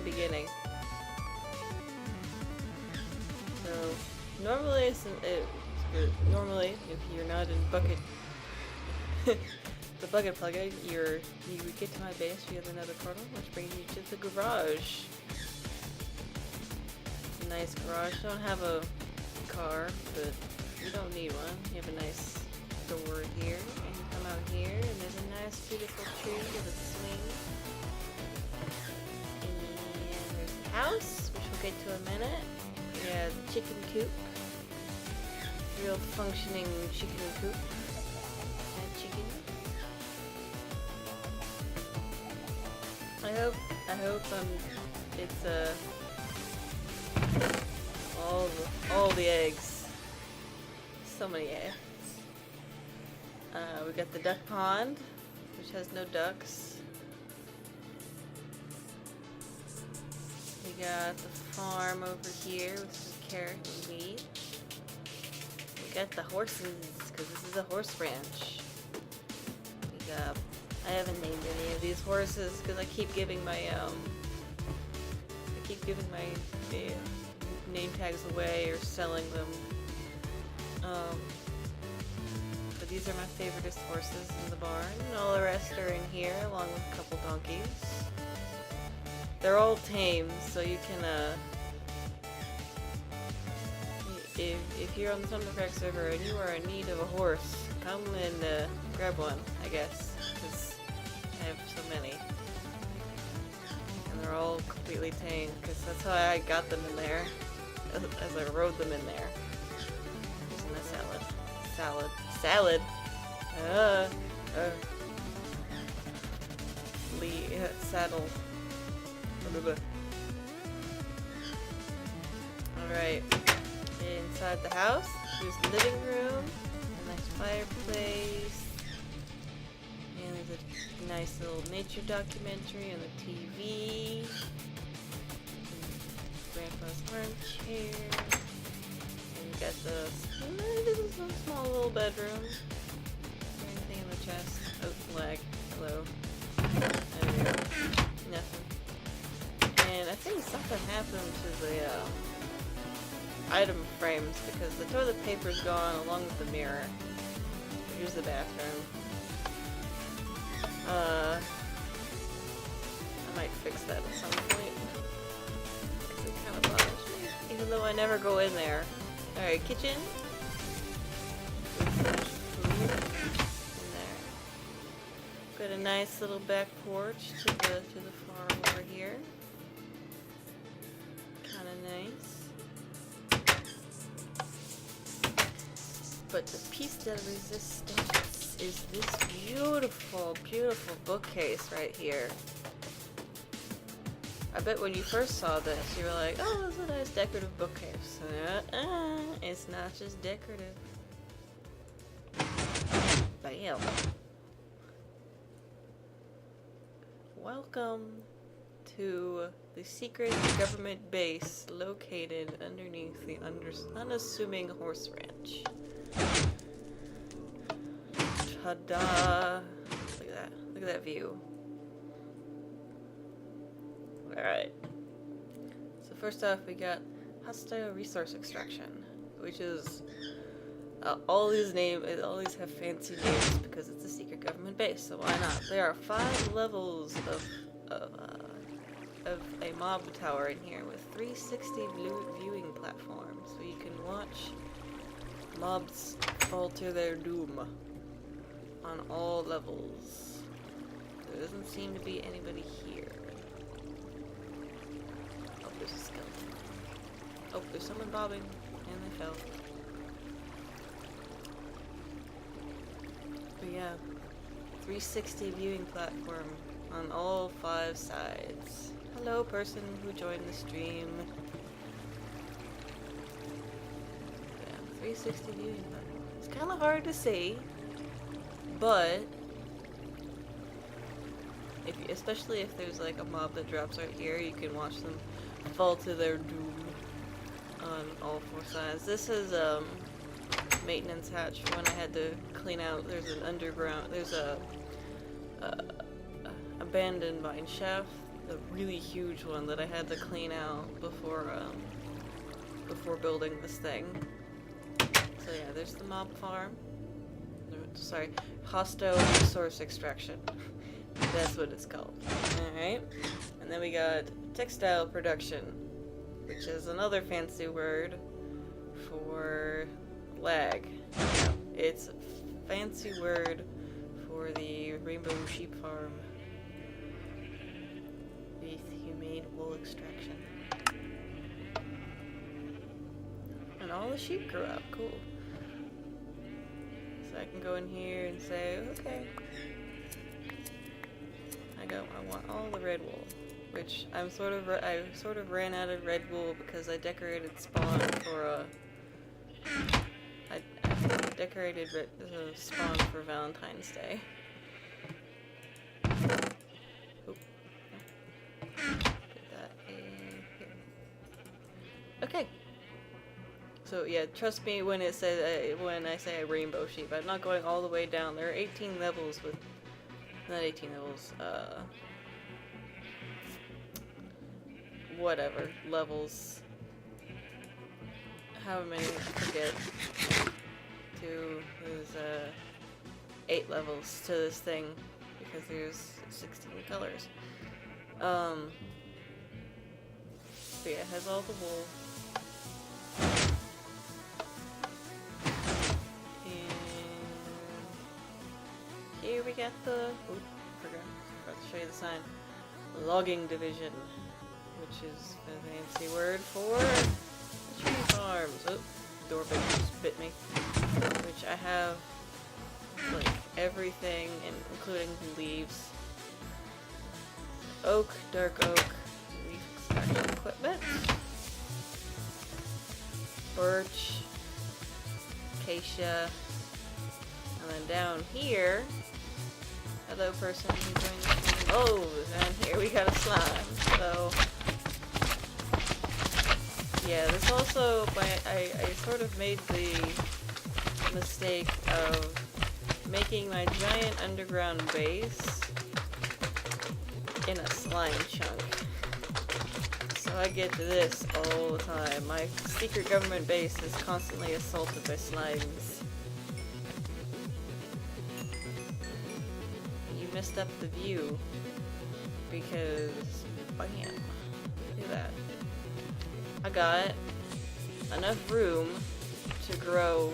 beginning. So normally, normally if you're not in bucket, the bucket plugin, you would get to my base via another portal, which brings you to the garage. Nice garage. Don't have a car, but you don't need one. You have a nice door here, and you come out here, and there's a nice, beautiful tree with a swing. And there's the house, which we'll get to in a minute. Yeah, the chicken coop. Real functioning chicken coop. And chicken. I hope it's all the eggs. So many eggs. We got the duck pond, which has no ducks. We got the farm over here with some carrot and wheat. We got the horses, because this is a horse ranch. We got, I haven't named any of these horses because I keep giving my name tags away or selling them. But these are my favoriteest horses in the barn, and all the rest are in here along with a couple donkeys. They're all tame, so you can if you're on the Tumblrcrack server and you are in need of a horse, come and grab one, I guess, because I have so many. And they're all completely tame, because that's how I got them in there, as I rode them in there. Using a salad. Salad! Saddle. Alright. Inside the house, there's the living room, a nice fireplace, and there's a nice little nature documentary on the TV, Grandpa's armchair, and we got this is a small little bedroom. Is there anything in the chest? Oh, lag. Hello. There we go. Nothing. And I think something happened to the item frames because the toilet paper's gone along with the mirror. Here's the bathroom. I might fix that at some point. Because it kind of bothers me. Even though I never go in there. Alright, kitchen. With some food in there. Got a nice little back porch to the farm over here. Kinda nice. But the piece de resistance is this beautiful, beautiful bookcase right here. I bet when you first saw this, you were like, oh, it's a nice decorative bookcase. It's not just decorative. Bam. Welcome to the secret government base located underneath the unassuming horse ranch. Ta-da! Look at that. Look at that view. Alright. So first off, we got hostile resource extraction, which is all these have fancy names because it's a secret government base, so why not? There are 5 levels of a mob tower in here with 360 viewing platforms, so you can watch mobs fall to their doom on all levels. There doesn't seem to be anybody here. Oh, there's a skeleton. Oh, there's someone bobbing, and they fell. But yeah, 360 viewing platform on all 5 sides. Hello, person who joined the stream. Yeah, 360 viewing platform. It's kind of hard to see, but especially if there's like a mob that drops right here, you can watch them fall to their doom on all 4 sides. This is maintenance hatch when I had to clean out. There's an underground. There's a abandoned mine shaft the really huge one that I had to clean out before building this thing. So yeah, there's the mob farm. Sorry, hosto resource extraction. That's what it's called. Alright. And then we got textile production, which is another fancy word for lag. No, it's a fancy word for the rainbow sheep farm with humane wool extraction. And all the sheep grew up. Cool. So I can go in here and say, okay, I want all the red wool, which I sort of ran out of red wool because I decorated spawn for I decorated spawn for Valentine's Day. Oop. Put that in here. Okay. So yeah, trust me when it says when I say a rainbow sheep, I'm not going all the way down. There are 18 levels with, not 18 levels. Whatever levels. However many, I forget. There's 8 levels to this thing because there's 16 colors. But yeah, it has all the wool. Here we got the, forgot to show you the sign, logging division, which is a fancy word for tree farms. Oh, doorbell just bit me. Which I have, like, everything, including leaves. Oak, dark oak, leaf extraction equipment. Birch, acacia, and then down here, hello person who joined us. Oh, and here we got a slime. So yeah, this also, I sort of made the mistake of making my giant underground base in a slime chunk. So I get to this all the time. My secret government base is constantly assaulted by slimes. You messed up the view because, bam, look at that. I got enough room to grow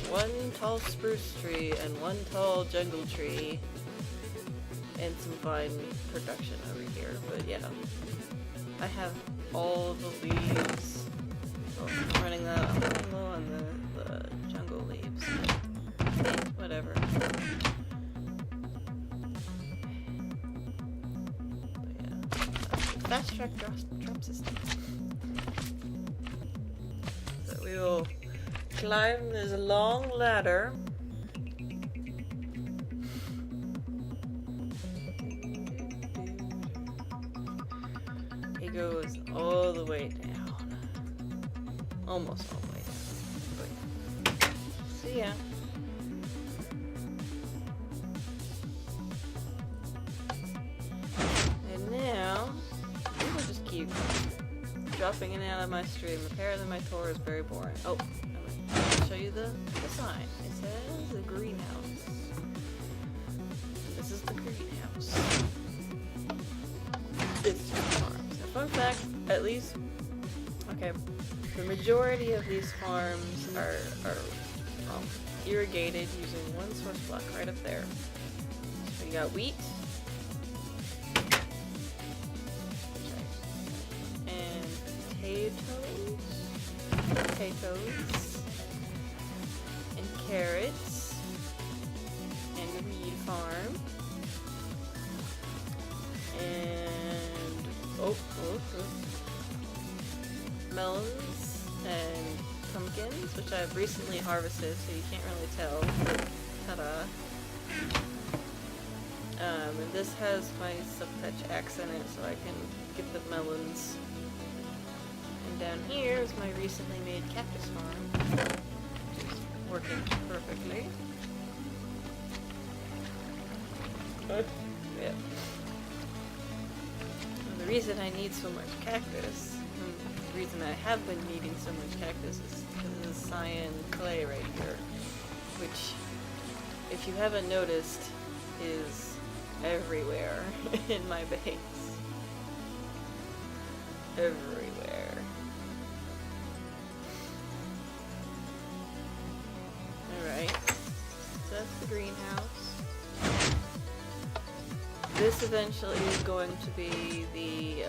one tall spruce tree and one tall jungle tree and some vine production over here, but yeah. I have all the leaves. Oh, I'm running low on the jungle leaves. Whatever. But yeah. Fast track drop system. So we will climb this long ladder. It goes all the way down. Almost all the way down. But, so yeah. And now, we will just keep dropping in and out of my stream. Apparently my tour is very boring. Oh, I'm going to show you the sign. It says the greenhouse. This is the greenhouse. It's farms. Now, fun fact, at least, okay, the majority of these farms are irrigated using one source block right up there. So you got wheat, and potatoes, and carrots, and the weed farm, and melons and pumpkins, which I've recently harvested, so you can't really tell. Ta-da! And this has my subtouch axe in it, so I can get the melons. And down here is my recently made cactus farm, which is working perfectly. Yeah. And the reason I need so much cactus, and the reason I have been needing so much cactus is because of the cyan clay right here, which, if you haven't noticed, is everywhere in my base. Everywhere. Alright, so that's the greenhouse. This eventually is going to be the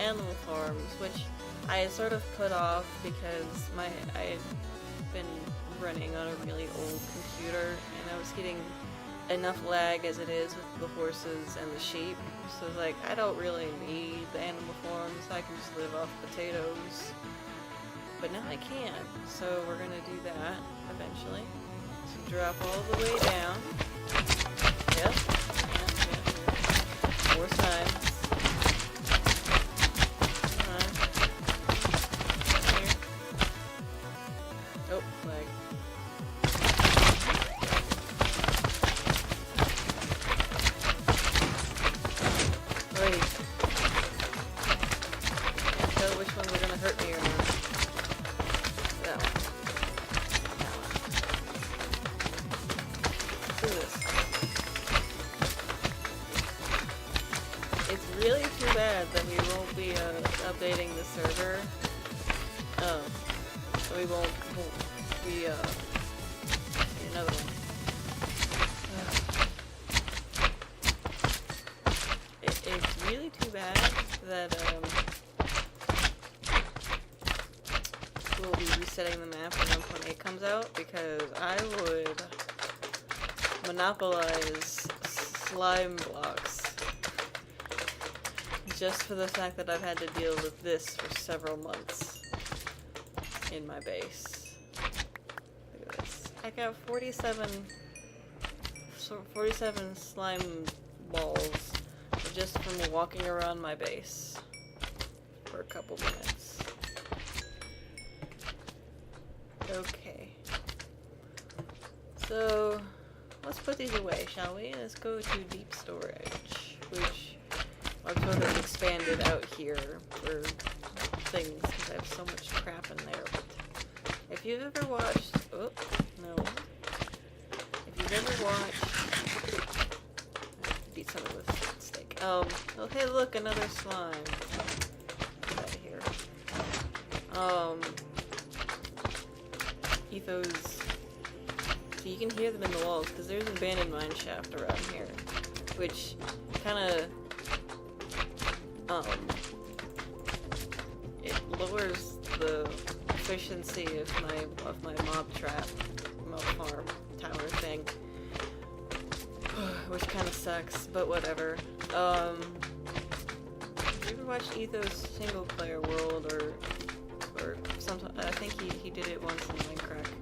animal farms, which I sort of put off because I had been running on a really old computer and I was getting enough lag as it is with the horses and the sheep. So it's like, I don't really need the animal farms, I can just live off potatoes. But now I can, so we're gonna do that eventually. So drop all the way down. Yep. More times. Here. Oh, lag. Alrighty. Can't tell which ones are gonna hurt me or not. That one. That one. Let's do this. It's really too bad that we won't be updating the server. So we won't be another one. It's really too bad that we'll be resetting the map when 1.8 comes out, because I would monopolize slime blocks just for the fact that I've had to deal with this for several months in my base. Look at this. I got 47 slime balls just from walking around my base for a couple minutes. Okay. So, let's put these away, shall we? Let's go to deep storage, which I've sort of expanded out here for things, because I have so much crap in there. But if you've ever watched... Oh, no. If you've ever watched... Beat some of this steak. Oh, hey, look, another slime. Get out of here. Ethos. So you can hear them in the walls, because there's an abandoned mine shaft around here, which kind of... it lowers the efficiency of my mob farm tower thing, which kind of sucks, but whatever. Have you ever watched Ethos single player world or something? I think he did it once in Minecraft.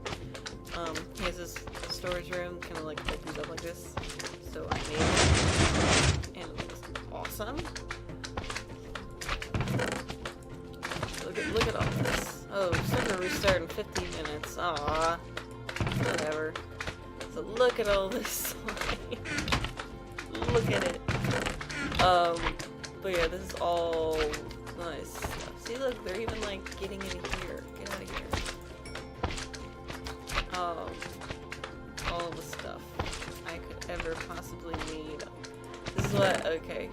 He has this storage room, kind of like opens up like this. So I made it, and it looks awesome. Look at all this. Oh, server restart in 15 minutes. Aww. Whatever. So look at all this slime. Look at it. But yeah, this is all nice stuff. See, look, they're even like getting in here. Get out of here. All the stuff I could ever possibly need. This is what, okay.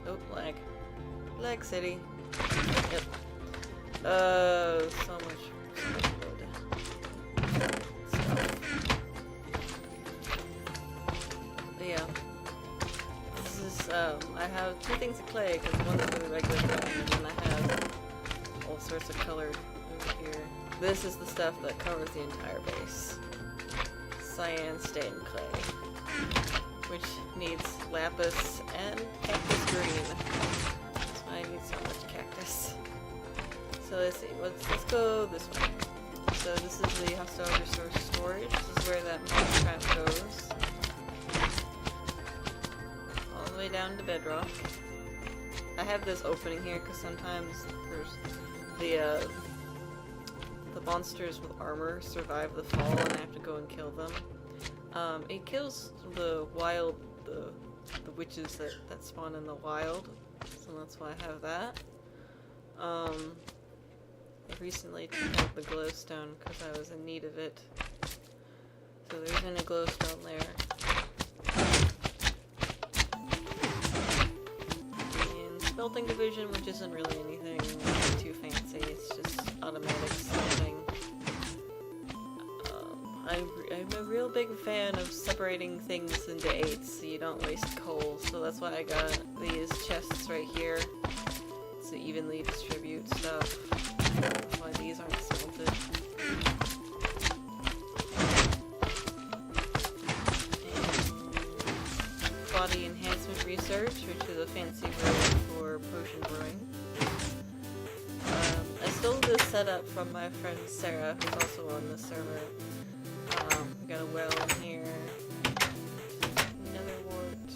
Oh, lag. Lag City. Yep. So much wood. Stuff. But yeah. This is, I have two things of clay, because one's for the regular clay, and then I have all sorts of colored over here. This is the stuff that covers the entire base. Cyan stained clay. Which needs lapis and cactus green. I need so much cactus. So let's see, let's go this way. So this is the hostile resource storage. This is where that mob trap goes. All the way down to bedrock. I have this opening here because sometimes there's the monsters with armor survive the fall and I have to go and kill them. It kills the the witches that spawn in the wild, so that's why I have that. I recently took out the glowstone because I was in need of it. So there isn't a glowstone there. And smelting division, which isn't really anything too fancy, it's just automatic smelting. I'm a real big fan of separating things into 8s so you don't waste coal, so that's why I got these chests right here to evenly distribute stuff. That's why these aren't smelted. And body enhancement research, which is a fancy word for potion brewing. I stole this setup from my friend Sarah, who's also on the server. We got a well in here. Another wart.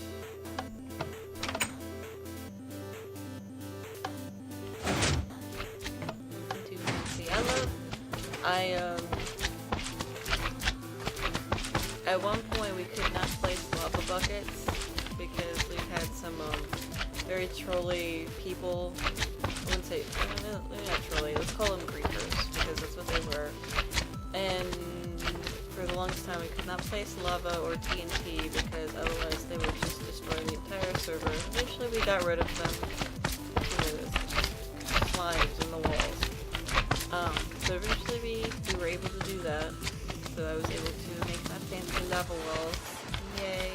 Nothing too fancy. At one point we could not place lava buckets because we've had some very trolly people. I wouldn't say, they're not trolly, let's call them creepers because that's what they were. And for the longest time we could not place lava or TNT because otherwise they would just destroy the entire server. Eventually we got rid of them. Slimes in the walls. So eventually we were able to do that. So I was able to make my fancy lava walls. Yay.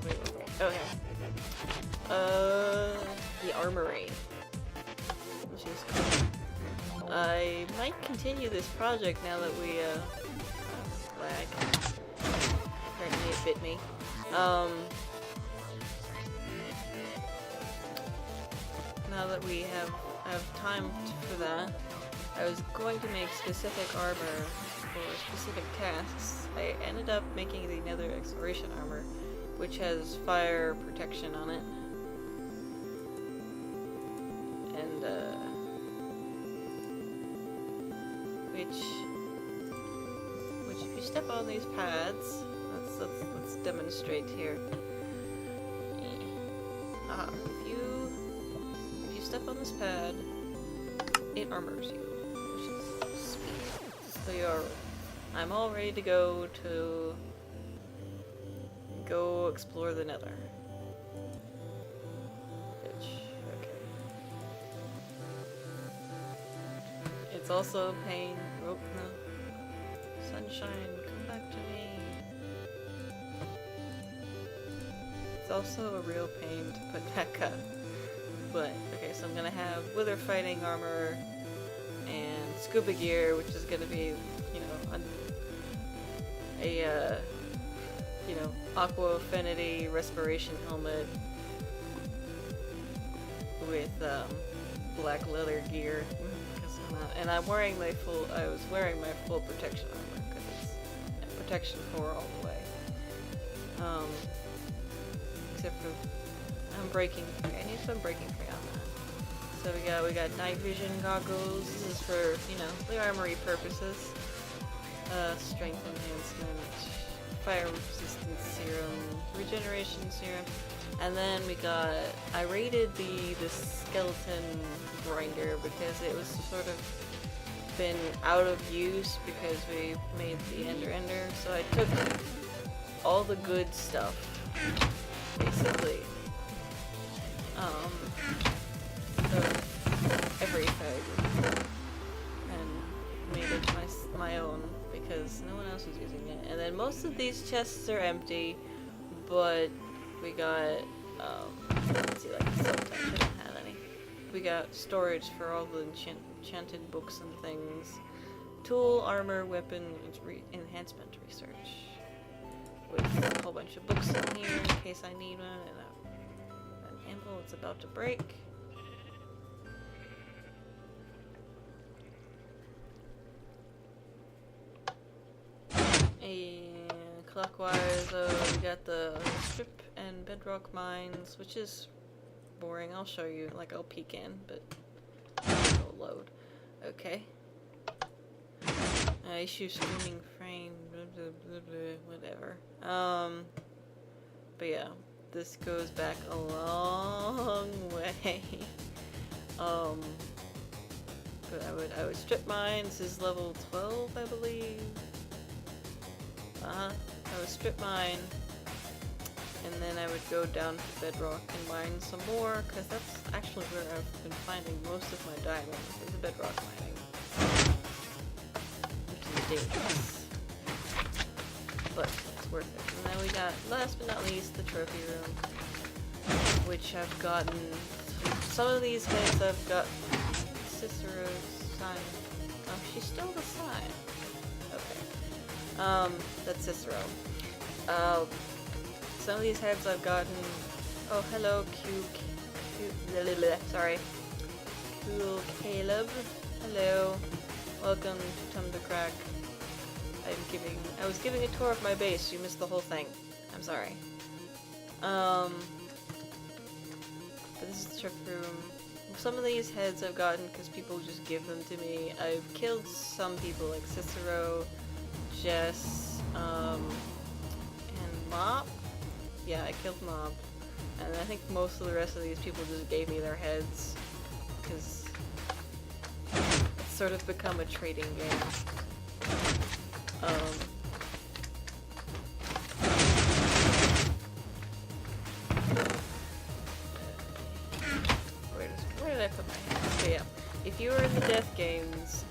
Wait. Okay. The armory. Which is cool. I might continue this project now that we, lag. Apparently it bit me. Now that we have time for that, I was going to make specific armor for specific tasks. I ended up making the Nether Exploration armor, which has fire protection on it. And, which if you step on these pads, let's demonstrate here. If you step on this pad, it armors you, which is sweet. So I'm all ready to go explore the Nether. It's also a pain. Oh, no. Sunshine, come back to me. It's also a real pain to put back up. But, okay, so I'm gonna have wither fighting armor and scuba gear, which is gonna be, aqua affinity respiration helmet with, black leather gear. And I was wearing my full protection armor because it's protection 4 all the way. Except for I'm breaking free. I need some breaking free on that. So we got night vision goggles. This is for the armory purposes. Strength enhancement, fire resistance serum, regeneration serum, and then I raided the skeleton grinder because it was sort of been out of use because we made the ender, so I took all the good stuff, basically, of everything, and made it my own because no one else was using it. And then most of these chests are empty, but we got, let's see, sometimes I don't have any. We got storage for all the enchanted books and things. Tool, armor, weapon, enhancement research. With a whole bunch of books in here in case I need one, and an anvil that's about to break. And clockwise, we got the strip and bedrock mines, which is boring. I'll show you, I'll peek in, but it'll load. Okay. Issue streaming frame, blah, blah, blah, blah, whatever. But yeah, this goes back a long way. But I would strip mine. This is level 12, I believe. I would strip mine, and then I would go down to bedrock and mine some more, because that's actually where I've been finding most of my diamonds, is bedrock mining. Which is dangerous. But it's worth it. And then we got, last but not least, the trophy room, which I've gotten. Some of these heads I've got Cicero's sign. Oh, she's still the sign. Okay. That's Cicero. Some of these heads I've gotten. Oh, hello, sorry. Cool Caleb. Hello. Welcome to Tumblrcrack. I was giving a tour of my base. You missed the whole thing. I'm sorry. But this is the trick room. Some of these heads I've gotten because people just give them to me. I've killed some people like Cicero, Jess, and Mop. Yeah, I killed Mop. And I think most of the rest of these people just gave me their heads because it's sort of become a trading game. Where did I put my heads? Okay, yeah. If you are in the death games,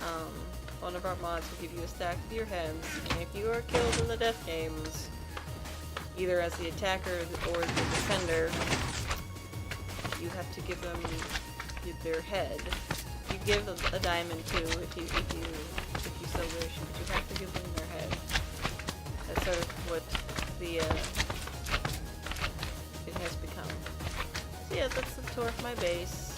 one of our mods will give you a stack of your heads, and if you are killed in the death games, either as the attacker or the defender, you have to give them their head. You give them a diamond too if you so wish, but you have to give them their head. That's sort of what it has become. So yeah, that's the tour of my base.